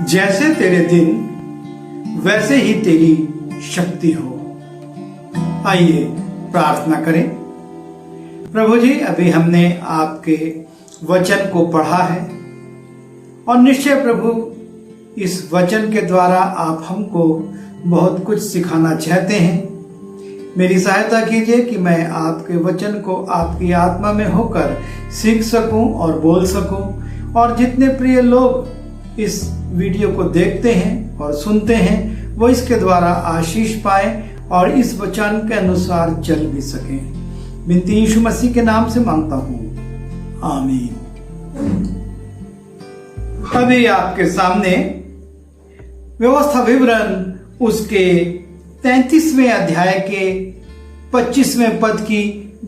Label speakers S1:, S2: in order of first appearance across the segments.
S1: जैसे तेरे दिन वैसे ही तेरी शक्ति हो। आइए प्रार्थना करें। प्रभु जी, अभी हमने आपके वचन को पढ़ा है और निश्चय प्रभु इस वचन के द्वारा आप हमको बहुत कुछ सिखाना चाहते हैं। मेरी सहायता कीजिए कि मैं आपके वचन को आपकी आत्मा में होकर सीख सकूं और बोल सकूं, और जितने प्रिय लोग इस वीडियो को देखते हैं और सुनते हैं वो इसके द्वारा आशीष पाए और इस वचन के अनुसार चल भी सकें। विनती यीशु मसीह के नाम से मांगता हूं, आमीन। अभी आपके सामने व्यवस्था विवरण उसके 33वें अध्याय के 25वें पद की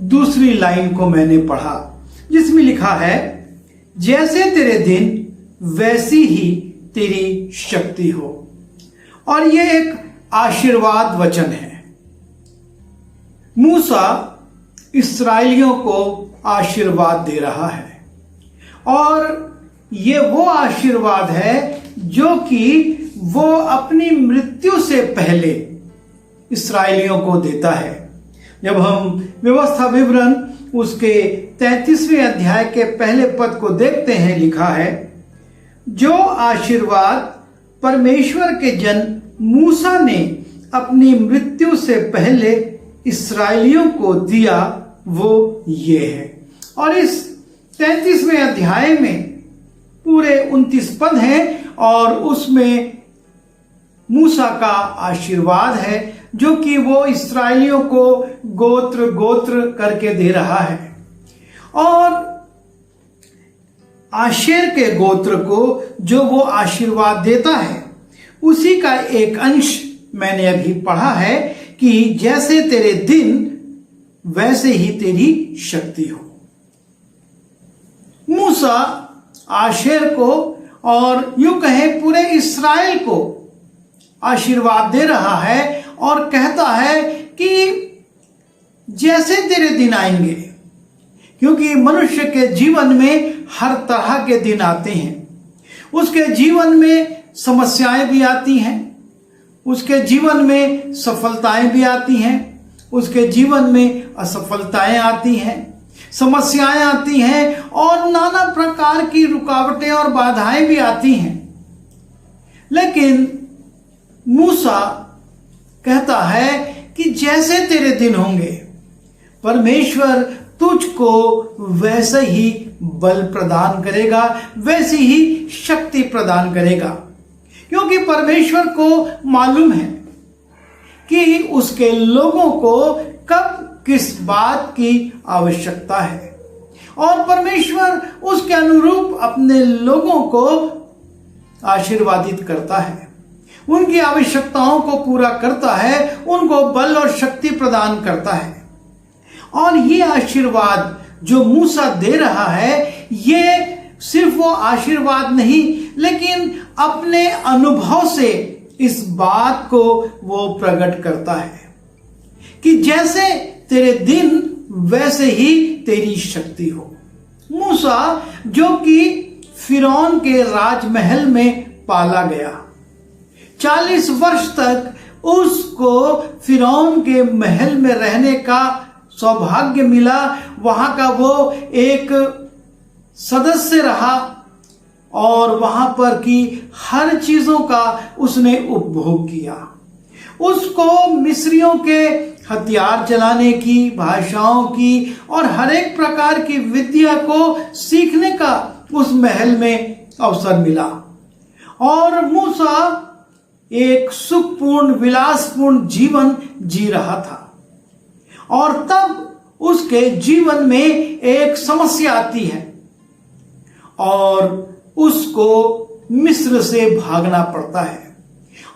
S1: दूसरी लाइन को मैंने पढ़ा, जिसमें लिखा है, जैसे तेरे दिन वैसी ही तेरी शक्ति हो। और यह एक आशीर्वाद वचन है। मूसा इस्राएलियों को आशीर्वाद दे रहा है और ये वो आशीर्वाद है जो कि वो अपनी मृत्यु से पहले इस्राएलियों को देता है। जब हम व्यवस्था विवरण उसके 33वें अध्याय के पहले पद को देखते हैं, लिखा है, जो आशीर्वाद परमेश्वर के जन मूसा ने अपनी मृत्यु से पहले इस्राएलियों को दिया वो ये है। और इस 33वें अध्याय में पूरे 29 पद हैं और उसमें मूसा का आशीर्वाद है जो कि वो इस्राएलियों को गोत्र गोत्र करके दे रहा है। और आशेर के गोत्र को जो वो आशीर्वाद देता है, उसी का एक अंश मैंने अभी पढ़ा है कि जैसे तेरे दिन वैसे ही तेरी शक्ति हो। मूसा आशेर को और यूं कहें पूरे इस्राएल को आशीर्वाद दे रहा है और कहता है कि जैसे तेरे दिन आएंगे, क्योंकि मनुष्य के जीवन में हर तरह के दिन आते हैं। उसके जीवन में समस्याएं भी आती हैं, उसके जीवन में सफलताएं भी आती हैं, उसके जीवन में असफलताएं आती हैं, समस्याएं आती हैं और नाना प्रकार की रुकावटें और बाधाएं भी आती हैं। लेकिन मूसा कहता है कि जैसे तेरे दिन होंगे, परमेश्वर तुझको वैसे ही बल प्रदान करेगा, वैसी ही शक्ति प्रदान करेगा, क्योंकि परमेश्वर को मालूम है कि उसके लोगों को कब किस बात की आवश्यकता है और परमेश्वर उसके अनुरूप अपने लोगों को आशीर्वादित करता है, उनकी आवश्यकताओं को पूरा करता है, उनको बल और शक्ति प्रदान करता है। और ये आशीर्वाद जो मूसा दे रहा है, ये सिर्फ वो आशीर्वाद नहीं, लेकिन अपने अनुभव से इस बात को वो प्रकट करता है कि जैसे तेरे दिन वैसे ही तेरी शक्ति हो। मूसा जो कि फिरौन के राजमहल में पाला गया, 40 वर्ष तक उसको फिरौन के महल में रहने का सौभाग्य मिला, वहां का वो एक सदस्य रहा और वहां पर की हर चीजों का उसने उपभोग किया। उसको मिस्रियों के हथियार चलाने की, भाषाओं की और हर एक प्रकार की विद्या को सीखने का उस महल में अवसर मिला। और मूसा एक सुखपूर्ण विलासपूर्ण जीवन जी रहा था। और तब उसके जीवन में एक समस्या आती है और उसको मिस्र से भागना पड़ता है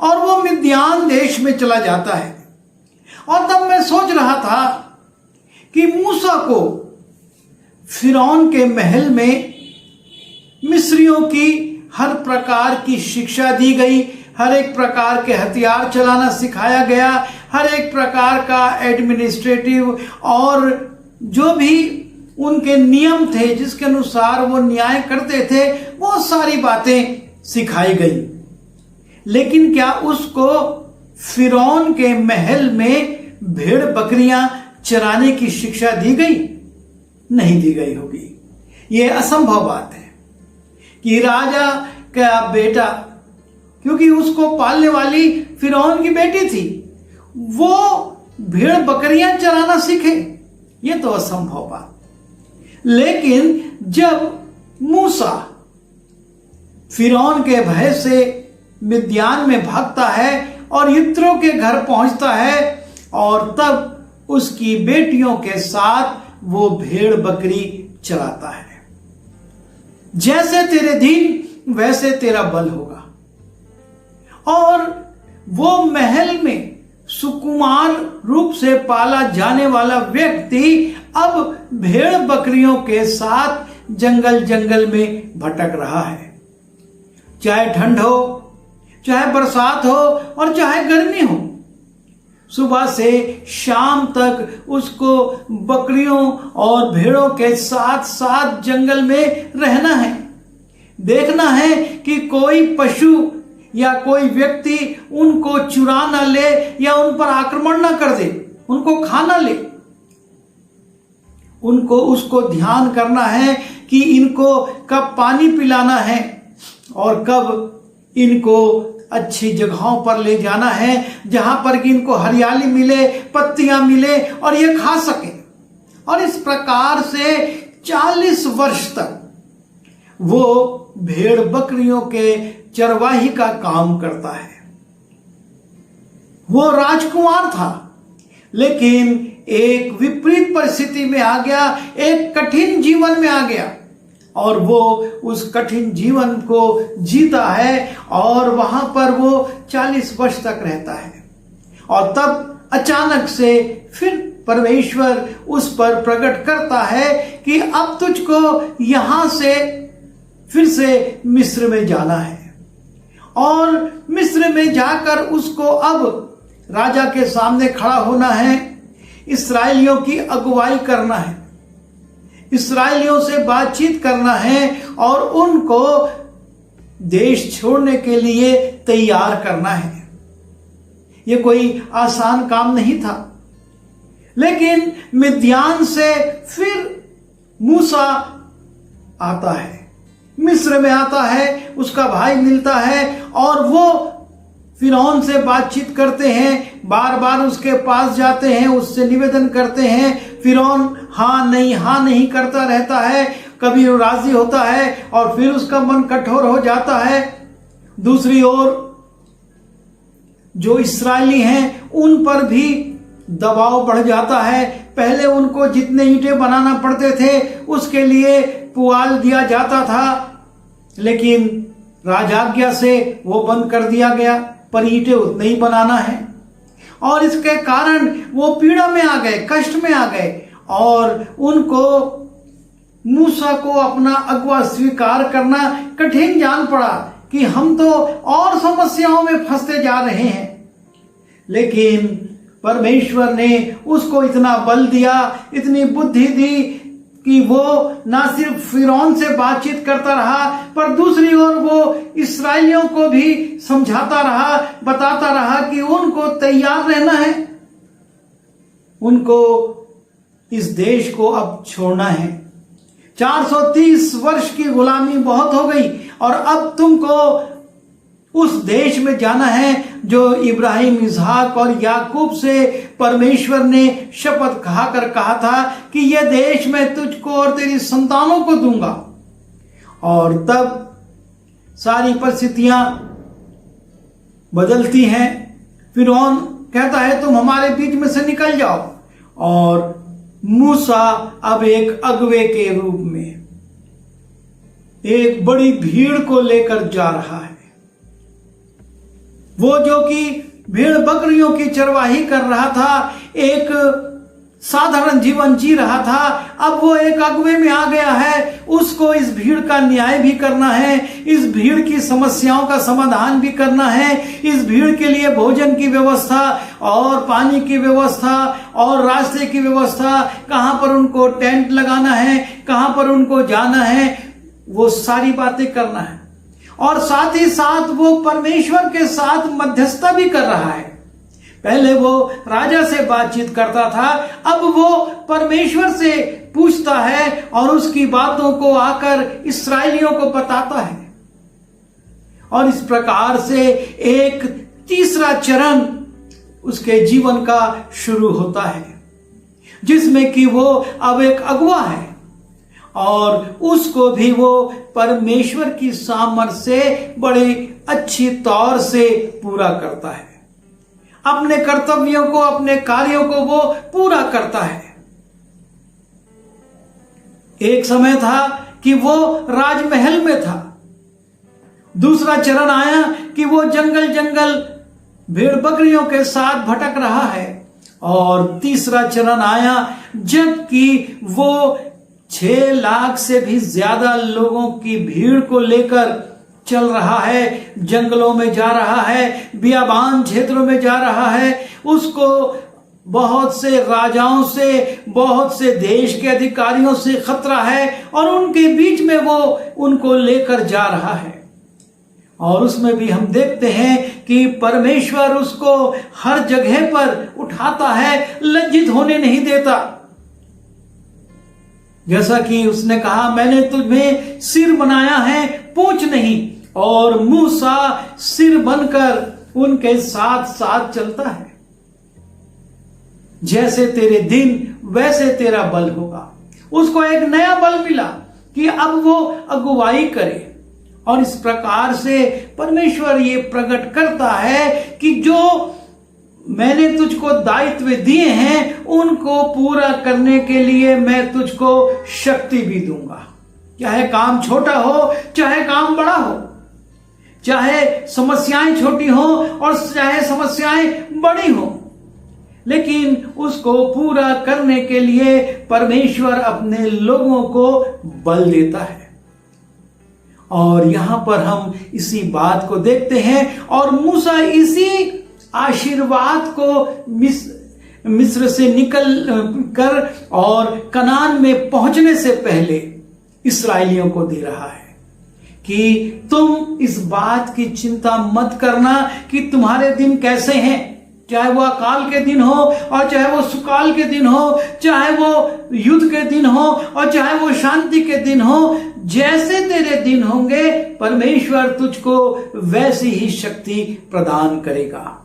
S1: और वो मिद्यान देश में चला जाता है। और तब मैं सोच रहा था कि मूसा को फिरौन के महल में मिस्रियों की हर प्रकार की शिक्षा दी गई, हर एक प्रकार के हथियार चलाना सिखाया गया, हर एक प्रकार का एडमिनिस्ट्रेटिव और जो भी उनके नियम थे जिसके अनुसार वो न्याय करते थे, वो सारी बातें सिखाई गई। लेकिन क्या उसको फिरौन के महल में भेड़ बकरियां चराने की शिक्षा दी गई? नहीं दी गई होगी। यह असंभव बात है कि राजा का बेटा, क्योंकि उसको पालने वाली फिरौन की बेटी थी, वो भेड़ बकरियां चराना सीखे। यह तो असंभव बात। लेकिन जब मूसा फिरौन के भय से मिद्यान में भागता है और यित्रो के घर पहुंचता है, और तब उसकी बेटियों के साथ वो भेड़ बकरी चराता है। जैसे तेरे दिन वैसे तेरा बल होगा। और वो महल में सुकुमार रूप से पाला जाने वाला व्यक्ति अब भेड़ बकरियों के साथ जंगल जंगल में भटक रहा है। चाहे ठंड हो, चाहे बरसात हो और चाहे गर्मी हो, सुबह से शाम तक उसको बकरियों और भेड़ों के साथ साथ जंगल में रहना है। देखना है कि कोई पशु या कोई व्यक्ति उनको चुरा ना ले या उन पर आक्रमण ना कर दे, उनको खा ना ले। उनको उसको ध्यान करना है कि इनको कब पानी पिलाना है और कब इनको अच्छी जगहों पर ले जाना है, जहां पर कि इनको हरियाली मिले, पत्तियां मिले और ये खा सके। और इस प्रकार से 40 वर्ष तक वो भेड़ बकरियों के चरवाही का काम करता है। वो राजकुमार था, लेकिन एक विपरीत परिस्थिति में आ गया, एक कठिन जीवन में आ गया, और वो उस कठिन जीवन को जीता है और वहां पर वो 40 वर्ष तक रहता है। और तब अचानक से फिर परमेश्वर उस पर प्रकट करता है कि अब तुझको यहां से फिर से मिस्र में जाना है। और मिस्र में जाकर उसको अब राजा के सामने खड़ा होना है, इस्राएलियों की अगुवाई करना है, इस्राएलियों से बातचीत करना है और उनको देश छोड़ने के लिए तैयार करना है। यह कोई आसान काम नहीं था। लेकिन मिद्यान से फिर मूसा आता है, मिस्र में आता है, उसका भाई मिलता है और वो फिरौन से बातचीत करते हैं, बार बार उसके पास जाते हैं, उससे निवेदन करते हैं। फिरौन हाँ नहीं करता रहता है। कभी वो राजी होता है और फिर उसका मन कठोर हो जाता है। दूसरी ओर जो इस्राएली हैं उन पर भी दबाव बढ़ जाता है। पहले उनको जितने ईंटें बनाना पड़ते थे उसके लिए पुआल दिया जाता था, लेकिन राजाज्ञा से वो बंद कर दिया गया, पर ईंटें उतने ही बनाना है। और इसके कारण वो पीड़ा में आ गए, कष्ट में आ गए, और उनको मूसा को अपना अगुआ स्वीकार करना कठिन जान पड़ा कि हम तो और समस्याओं में फंसते जा रहे हैं। लेकिन परमेश्वर ने उसको इतना बल दिया, इतनी बुद्धि दी कि वो ना सिर्फ फिरौन से बातचीत करता रहा, पर दूसरी ओर वो इस्राएलियों को भी समझाता रहा, बताता रहा कि उनको तैयार रहना है, उनको इस देश को अब छोड़ना है। 430 वर्ष की गुलामी बहुत हो गई और अब तुमको उस देश में जाना है जो इब्राहिम, इसहाक और याकूब से परमेश्वर ने शपथ खाकर कहा था कि यह देश मैं तुझको और तेरी संतानों को दूंगा। और तब सारी परिस्थितियां बदलती हैं। फिरौन कहता है तुम हमारे बीच में से निकल जाओ, और मूसा अब एक अगुवे के रूप में एक बड़ी भीड़ को लेकर जा रहा है। वो जो कि भेड़ बकरियों की चरवाही कर रहा था, एक साधारण जीवन जी रहा था, अब वो एक अगुवे में आ गया है। उसको इस भीड़ का न्याय भी करना है, इस भीड़ की समस्याओं का समाधान भी करना है, इस भीड़ के लिए भोजन की व्यवस्था और पानी की व्यवस्था और रास्ते की व्यवस्था, कहां पर उनको टेंट लगाना है, कहां पर उनको जाना है, वो सारी बातें करना है। और साथ ही साथ वो परमेश्वर के साथ मध्यस्थता भी कर रहा है। पहले वो राजा से बातचीत करता था, अब वो परमेश्वर से पूछता है और उसकी बातों को आकर इस्राएलियों को बताता है। और इस प्रकार से एक तीसरा चरण उसके जीवन का शुरू होता है, जिसमें कि वो अब एक अगुआ है और उसको भी वो परमेश्वर की सामर्थ्य से बड़े अच्छी तौर से पूरा करता है। अपने कर्तव्यों को, अपने कार्यों को वो पूरा करता है। एक समय था कि वो राजमहल में था। दूसरा चरण आया कि वो जंगल जंगल भेड़ बकरियों के साथ भटक रहा है। और तीसरा चरण आया जबकि वो 6 लाख से भी ज्यादा लोगों की भीड़ को लेकर चल रहा है, जंगलों में जा रहा है, बियाबान क्षेत्रों में जा रहा है। उसको बहुत से राजाओं से, बहुत से देश के अधिकारियों से खतरा है और उनके बीच में वो उनको लेकर जा रहा है। और उसमें भी हम देखते हैं कि परमेश्वर उसको हर जगह पर उठाता है, लज्जित होने नहीं देता। जैसा कि उसने कहा, मैंने तुम्हें सिर बनाया है, पूंछ नहीं। और मूसा सिर बनकर उनके साथ साथ चलता है। जैसे तेरे दिन वैसे तेरा बल होगा। उसको एक नया बल मिला कि अब वो अगुवाई करे। और इस प्रकार से परमेश्वर ये प्रकट करता है कि जो मैंने तुझको दायित्व दिए हैं उनको पूरा करने के लिए मैं तुझको शक्ति भी दूंगा। चाहे काम छोटा हो, चाहे काम बड़ा हो, चाहे समस्याएं छोटी हो और चाहे समस्याएं बड़ी हो, लेकिन उसको पूरा करने के लिए परमेश्वर अपने लोगों को बल देता है। और यहां पर हम इसी बात को देखते हैं। और मूसा इसी आशीर्वाद को मिस्र से निकल कर और कनान में पहुंचने से पहले इस्राएलियों को दे रहा है कि तुम इस बात की चिंता मत करना कि तुम्हारे दिन कैसे हैं, चाहे वो अकाल के दिन हो और चाहे वो सुकाल के दिन हो, चाहे वो युद्ध के दिन हो और चाहे वो शांति के दिन हो। जैसे तेरे दिन होंगे परमेश्वर तुझको वैसी ही शक्ति प्रदान करेगा।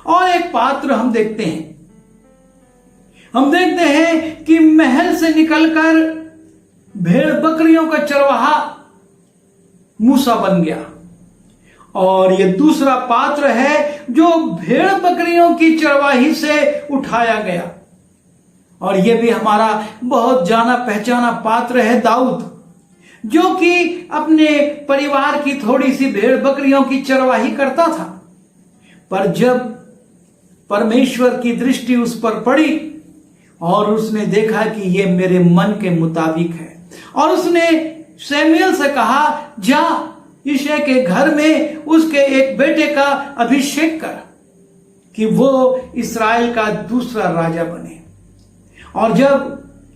S1: और एक पात्र हम देखते हैं कि महल से निकलकर भेड़ बकरियों का चरवाहा मूसा बन गया। और ये दूसरा पात्र है जो भेड़ बकरियों की चरवाही से उठाया गया। और ये भी हमारा बहुत जाना पहचाना पात्र है दाऊद, जो कि अपने परिवार की थोड़ी सी भेड़ बकरियों की चरवाही करता था। पर जब परमेश्वर की दृष्टि उस पर पड़ी और उसने देखा कि ये मेरे मन के मुताबिक है, और उसने शमूएल से कहा, जा यिशै के घर में उसके एक बेटे का अभिषेक कर कि वो इस्राएल का दूसरा राजा बने। और जब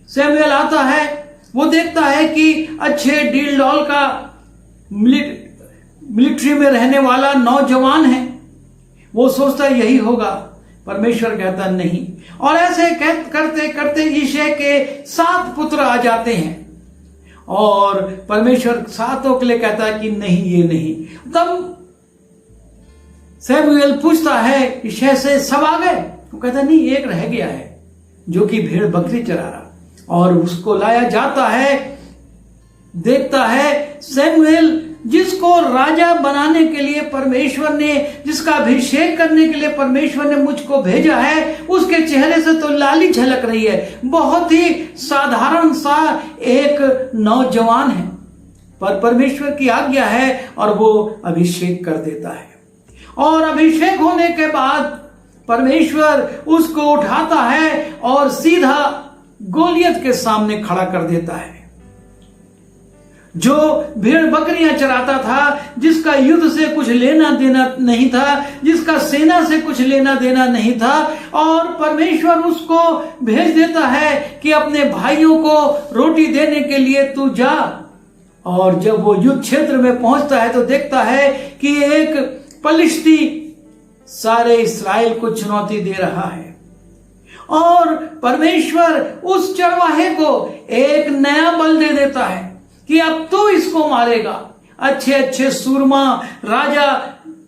S1: शमूएल आता है, वो देखता है कि अच्छे डील डॉल का मिलिट्री में रहने वाला नौजवान है। वो सोचता यही होगा। परमेश्वर कहता नहीं। और ऐसे करते करते यिशै के 7 पुत्र आ जाते हैं और परमेश्वर 7 के लिए कहता है कि नहीं, ये नहीं। तब शमूएल पूछता है यिशै से, सब आ गए? वो कहता नहीं, एक रह गया है जो कि भेड़ बकरी चरा रहा। और उसको लाया जाता है। देखता है शमूएल जिसको राजा बनाने के लिए परमेश्वर ने, जिसका अभिषेक करने के लिए परमेश्वर ने मुझको भेजा है, उसके चेहरे से तो लाली झलक रही है। बहुत ही साधारण सा एक नौजवान है, पर परमेश्वर की आज्ञा है और वो अभिषेक कर देता है। और अभिषेक होने के बाद परमेश्वर उसको उठाता है और सीधा गोलियत के सामने खड़ा कर देता है, जो भेड़ बकरियां चराता था, जिसका युद्ध से कुछ लेना देना नहीं था, जिसका सेना से कुछ लेना देना नहीं था। और परमेश्वर उसको भेज देता है कि अपने भाइयों को रोटी देने के लिए तू जा। और जब वो युद्ध क्षेत्र में पहुंचता है तो देखता है कि एक पलिश्ती सारे इस्राएल को चुनौती दे रहा है और परमेश्वर उस चरवाहे को एक नया बल दे देता है कि अब तो इसको मारेगा। अच्छे अच्छे सूरमा राजा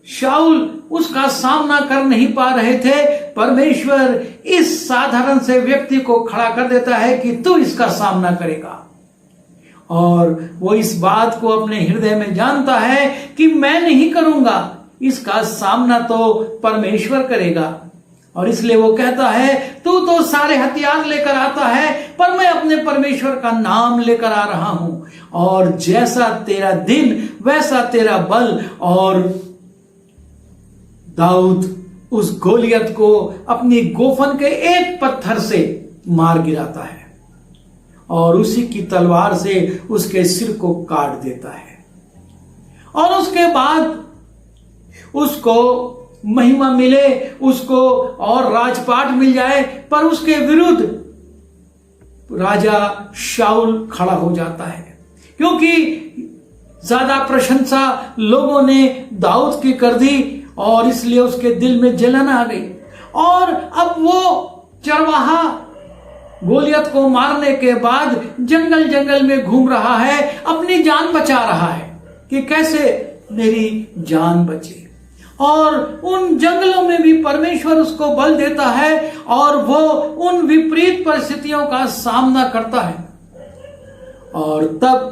S1: शाऊल उसका सामना कर नहीं पा रहे थे। परमेश्वर इस साधारण से व्यक्ति को खड़ा कर देता है कि तू इसका सामना करेगा और वो इस बात को अपने हृदय में जानता है कि मैं नहीं करूंगा, इसका सामना तो परमेश्वर करेगा। और इसलिए वो कहता है तू तो सारे हथियार लेकर आता है पर मैं अपने परमेश्वर का नाम लेकर आ रहा हूं और जैसा तेरा दिन वैसा तेरा बल। और दाऊद उस गोलियत को अपनी गोफन के एक पत्थर से मार गिराता है और उसी की तलवार से उसके सिर को काट देता है और उसके बाद उसको महिमा मिले, उसको और राजपाट मिल जाए, पर उसके विरुद्ध राजा शाऊल खड़ा हो जाता है क्योंकि ज्यादा प्रशंसा लोगों ने दाऊद की कर दी और इसलिए उसके दिल में जलन आ गई। और अब वो चरवाहा गोलियत को मारने के बाद जंगल जंगल में घूम रहा है, अपनी जान बचा रहा है कि कैसे मेरी जान बचे। और उन जंगलों में भी परमेश्वर उसको बल देता है और वो उन विपरीत परिस्थितियों का सामना करता है। और तब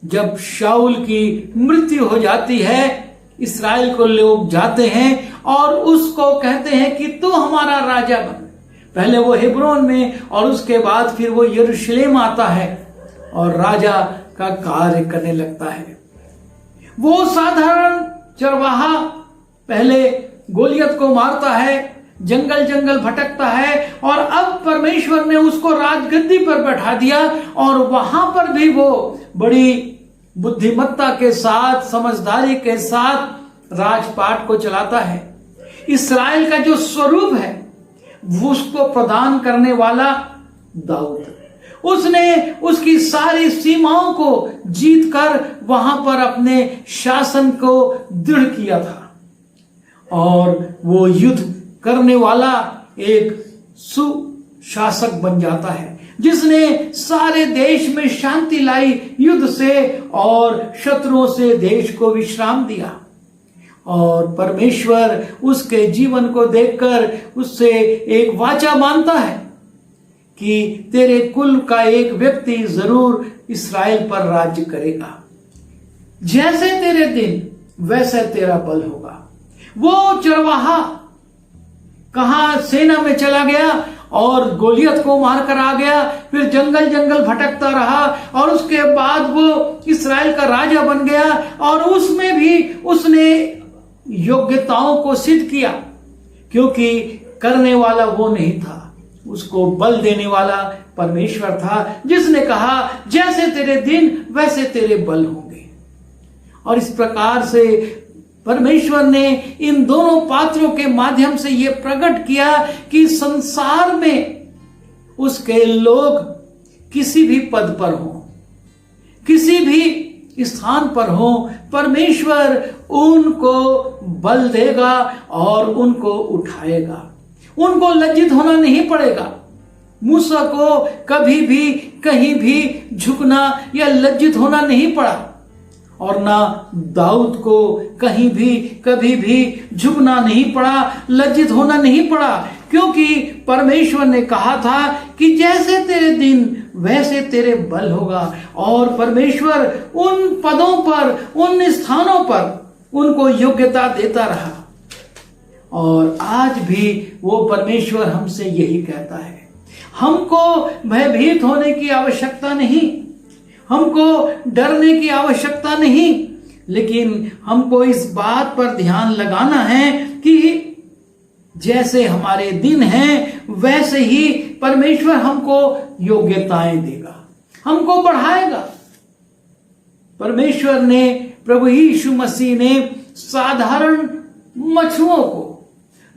S1: जब शाऊल की मृत्यु हो जाती है, इस्राएल को लोग जाते हैं और उसको कहते हैं कि तू हमारा राजा बन। पहले वो हेब्रोन में और उसके बाद फिर वो यरूशलेम आता है और राजा का कार्य करने लगता है। वो साधारण चरवाहा पहले गोलियत को मारता है, जंगल जंगल भटकता है और अब परमेश्वर ने उसको राजगद्दी पर बैठा दिया और वहां पर भी वो बड़ी बुद्धिमत्ता के साथ, समझदारी के साथ राजपाट को चलाता है। इस्राएल का जो स्वरूप है वो उसको प्रदान करने वाला दाऊद, उसने उसकी सारी सीमाओं को जीतकर वहां पर अपने शासन को दृढ़ किया था और वो युद्ध करने वाला एक सुशासक बन जाता है जिसने सारे देश में शांति लाई युद्ध से और शत्रुओं से देश को विश्राम दिया। और परमेश्वर उसके जीवन को देखकर उससे एक वाचा मानता है कि तेरे कुल का एक व्यक्ति जरूर इस्राएल पर राज्य करेगा, जैसे तेरे दिन वैसे तेरा बल होगा। वो चरवाहा कहां सेना में चला गया और गोलियत को मारकर आ गया, फिर जंगल जंगल भटकता रहा और उसके बाद वो इस्राएल का राजा बन गया और उसमें भी उसने योग्यताओं को सिद्ध किया क्योंकि करने वाला वो नहीं था, उसको बल देने वाला परमेश्वर था जिसने कहा जैसे तेरे दिन वैसे तेरे बल होंगे। और इस प्रकार से परमेश्वर ने इन दोनों पात्रों के माध्यम से यह प्रकट किया कि संसार में उसके लोग किसी भी पद पर हो, किसी भी स्थान पर हो, परमेश्वर उनको बल देगा और उनको उठाएगा। उनको लज्जित होना नहीं पड़ेगा। मूसा को कभी भी कहीं भी झुकना या लज्जित होना नहीं पड़ा और ना दाऊद को कहीं भी कभी भी झुकना नहीं पड़ा, लज्जित होना नहीं पड़ा, क्योंकि परमेश्वर ने कहा था कि जैसे तेरे दिन वैसे तेरे बल होगा। और परमेश्वर उन पदों पर, उन स्थानों पर उनको योग्यता देता रहा। और आज भी वो परमेश्वर हमसे यही कहता है, हमको भयभीत होने की आवश्यकता नहीं, हमको डरने की आवश्यकता नहीं, लेकिन हमको इस बात पर ध्यान लगाना है कि जैसे हमारे दिन हैं वैसे ही परमेश्वर हमको योग्यताएं देगा, हमको बढ़ाएगा। परमेश्वर ने, प्रभु यीशु मसीह ने साधारण मछुओं को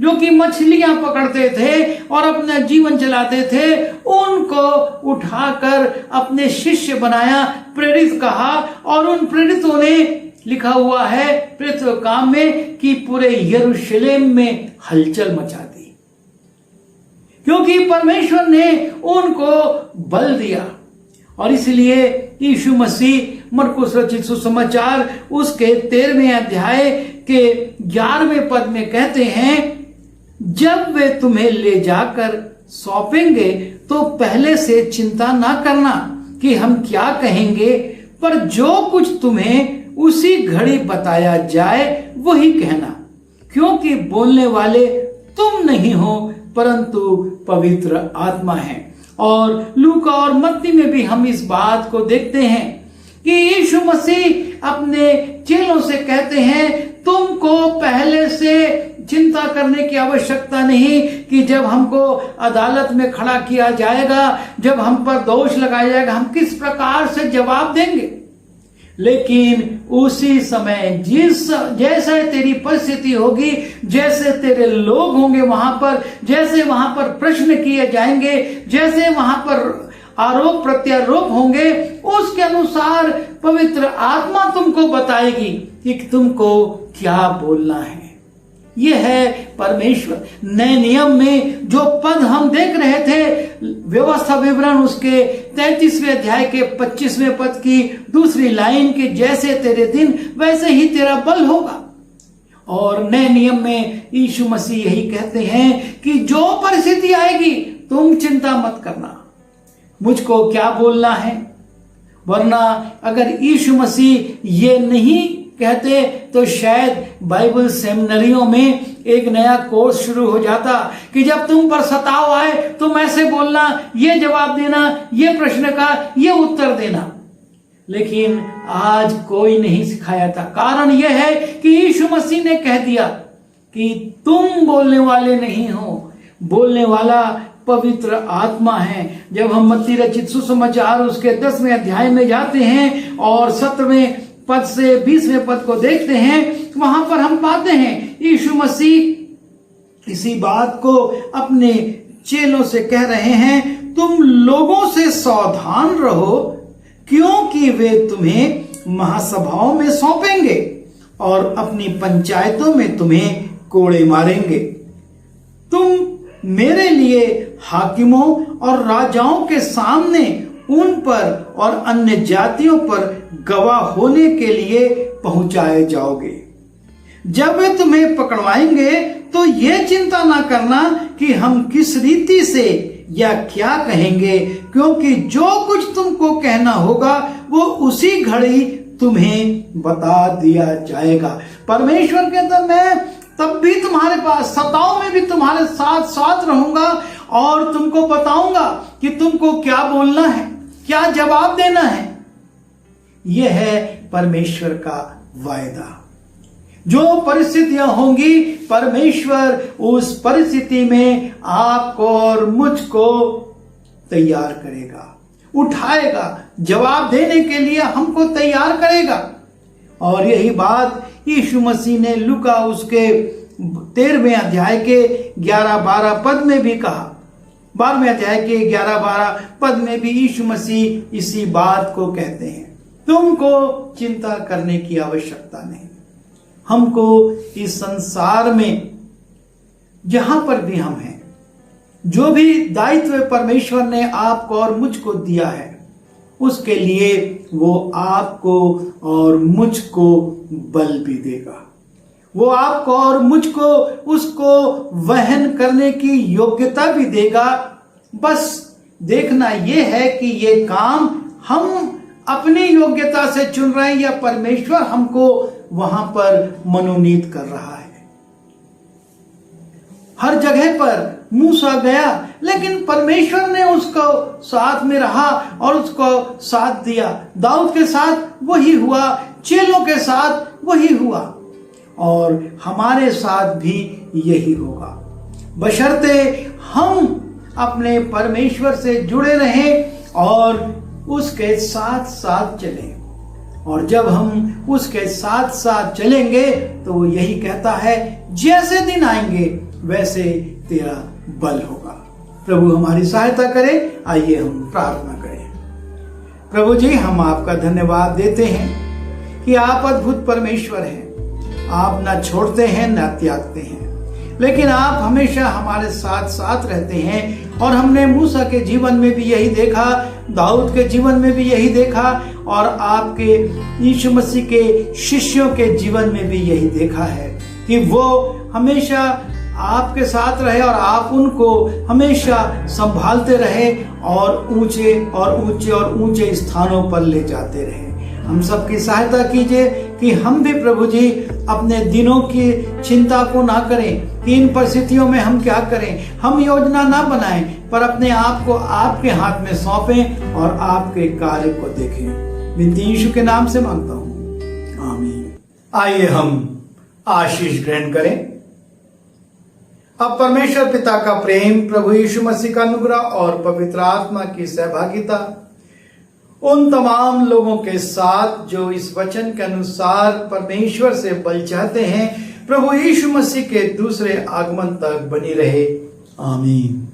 S1: जो कि मछलियां पकड़ते थे और अपना जीवन चलाते थे, उनको उठाकर अपने शिष्य बनाया, प्रेरित कहा। और उन प्रेरितों ने, लिखा हुआ है प्रेरित काम में, कि पूरे यरूशलेम में हलचल मचा दी, क्योंकि परमेश्वर ने उनको बल दिया। और इसलिए यीशु मसीह मरकुस रचित सुसमाचार उसके 13वें अध्याय के 11वें पद में कहते हैं, जब वे तुम्हें ले जाकर सौंपेंगे तो पहले से चिंता ना करना कि हम क्या कहेंगे, पर जो कुछ तुम्हें उसी घड़ी बताया जाए वही कहना, क्योंकि बोलने वाले तुम नहीं हो परंतु पवित्र आत्मा है। और लूका और मत्ती में भी हम इस बात को देखते हैं कि यीशु मसीह अपने चेलों से कहते हैं, तुमको पहले से चिंता करने की आवश्यकता नहीं कि जब हमको अदालत में खड़ा किया जाएगा, जब हम पर दोष लगाया जाएगा, हम किस प्रकार से जवाब देंगे। लेकिन उसी समय जैसे तेरी परिस्थिति होगी, जैसे तेरे लोग होंगे वहां पर, जैसे वहां पर प्रश्न किए जाएंगे, जैसे वहां पर आरोप प्रत्यारोप होंगे, उसके अनुसार पवित्र आत्मा तुमको बताएगी कि तुमको क्या बोलना है। यह है परमेश्वर। नए नियम में जो पद हम देख रहे थे, व्यवस्था विवरण उसके 33वें अध्याय के 25वें पद की दूसरी लाइन के, जैसे तेरे दिन वैसे ही तेरा बल होगा। और नए नियम में यीशु मसीह यही कहते हैं कि जो परिस्थिति आएगी तुम चिंता मत करना, मुझको क्या बोलना है। वरना अगर यीशु मसीह ये नहीं कहते तो शायद बाइबल सेमिनरियों में एक नया कोर्स शुरू हो जाता कि जब तुम पर सताव आए तुम ऐसे बोलना, ये जवाब देना, ये प्रश्न का ये उत्तर देना। लेकिन आज कोई नहीं सिखाया था। कारण यह है कि यीशु मसीह ने कह दिया कि तुम बोलने वाले नहीं हो, बोलने वाला पवित्र आत्मा है। जब हम मत्ती रचित सुसमाचार उसके 10वें अध्याय में जाते हैं और 17वें पद से 20वें पद को देखते हैं, वहां पर हम पाते हैं यीशु मसीह इसी बात को अपने चेलों से कह रहे हैं, तुम लोगों से सावधान रहो, क्योंकि वे तुम्हें महासभाओं में सौंपेंगे और अपनी पंचायतों में तुम्हें कोड़े मारेंगे। तुम मेरे लिए हाकिमों और राजाओं के सामने उन पर और अन्य जातियों पर गवाह होने के लिए पहुंचाए जाओगे। जब वे तुम्हें पकड़वाएंगे तो ये चिंता ना करना कि हम किस रीति से या क्या कहेंगे, क्योंकि जो कुछ तुमको कहना होगा वो उसी घड़ी तुम्हें बता दिया जाएगा। परमेश्वर कहता, मैं तब भी तुम्हारे पास सताओं में भी तुम्हारे साथ साथ रहूंगा और तुमको बताऊंगा कि तुमको क्या बोलना है, क्या जवाब देना है। यह है परमेश्वर का वायदा। जो परिस्थितियां होंगी, परमेश्वर उस परिस्थिति में आपको और मुझको तैयार करेगा, उठाएगा, जवाब देने के लिए हमको तैयार करेगा। और यही बात यीशु मसीह ने लूका उसके 13वें अध्याय के 11-12 पद में भी कहा। 12वें अध्याय के 11-12 पद में भी यीशु मसीह इसी बात को कहते हैं, तुमको चिंता करने की आवश्यकता नहीं। हमको इस संसार में जहां पर भी हम हैं, जो भी दायित्व परमेश्वर ने आपको और मुझको दिया है, उसके लिए वो आपको और मुझको बल भी देगा। वो आपको और मुझको उसको वहन करने की योग्यता भी देगा। बस देखना यह है कि ये काम हम अपनी योग्यता से चुन रहे हैं या परमेश्वर हमको वहां पर मनोनीत कर रहा है। हर जगह पर मूसा गया, लेकिन परमेश्वर ने उसको साथ में रहा और उसको साथ दिया। दाऊद के साथ वही हुआ, चेलों के साथ वही हुआ, और हमारे साथ भी यही होगा, बशर्ते हम अपने परमेश्वर से जुड़े रहें और उसके साथ साथ चलें। और जब हम उसके साथ साथ चलेंगे तो वो यही कहता है, जैसे दिन आएंगे वैसे तेरा बल होगा। प्रभु हमारी सहायता करे। आइए हम प्रार्थना करें। प्रभु जी, हम आपका धन्यवाद देते हैं कि आप अद्भुत परमेश्वर हैं। आप ना छोड़ते हैं ना त्यागते हैं, लेकिन आप हमेशा हमारे साथ साथ रहते हैं। और हमने मूसा के जीवन में भी यही देखा, दाऊद के जीवन में भी यही देखा, और आपके यीशु मसीह के शिष्यों के जीवन में भी यही देखा है कि वो हमेशा आपके साथ रहे और आप उनको हमेशा संभालते रहे और ऊंचे और ऊंचे और ऊंचे स्थानों पर ले जाते रहे। हम सबकी सहायता कीजिए कि हम भी प्रभु जी अपने दिनों की चिंता को ना करें कि इन परिस्थितियों में हम क्या करें। हम योजना ना बनाएं, पर अपने आप को आपके हाथ में सौंपें और आपके कार्य को देखें। विनती यीशु के नाम से मांगता हूं, आमीन। आइए हम आशीष ग्रहण करें। अब परमेश्वर पिता का प्रेम, प्रभु यीशु मसीह का अनुग्रह और पवित्र आत्मा की सहभागिता उन तमाम लोगों के साथ जो इस वचन के अनुसार परमेश्वर से बल चाहते हैं, प्रभु यीशु मसीह के दूसरे आगमन तक बनी रहे। आमीन।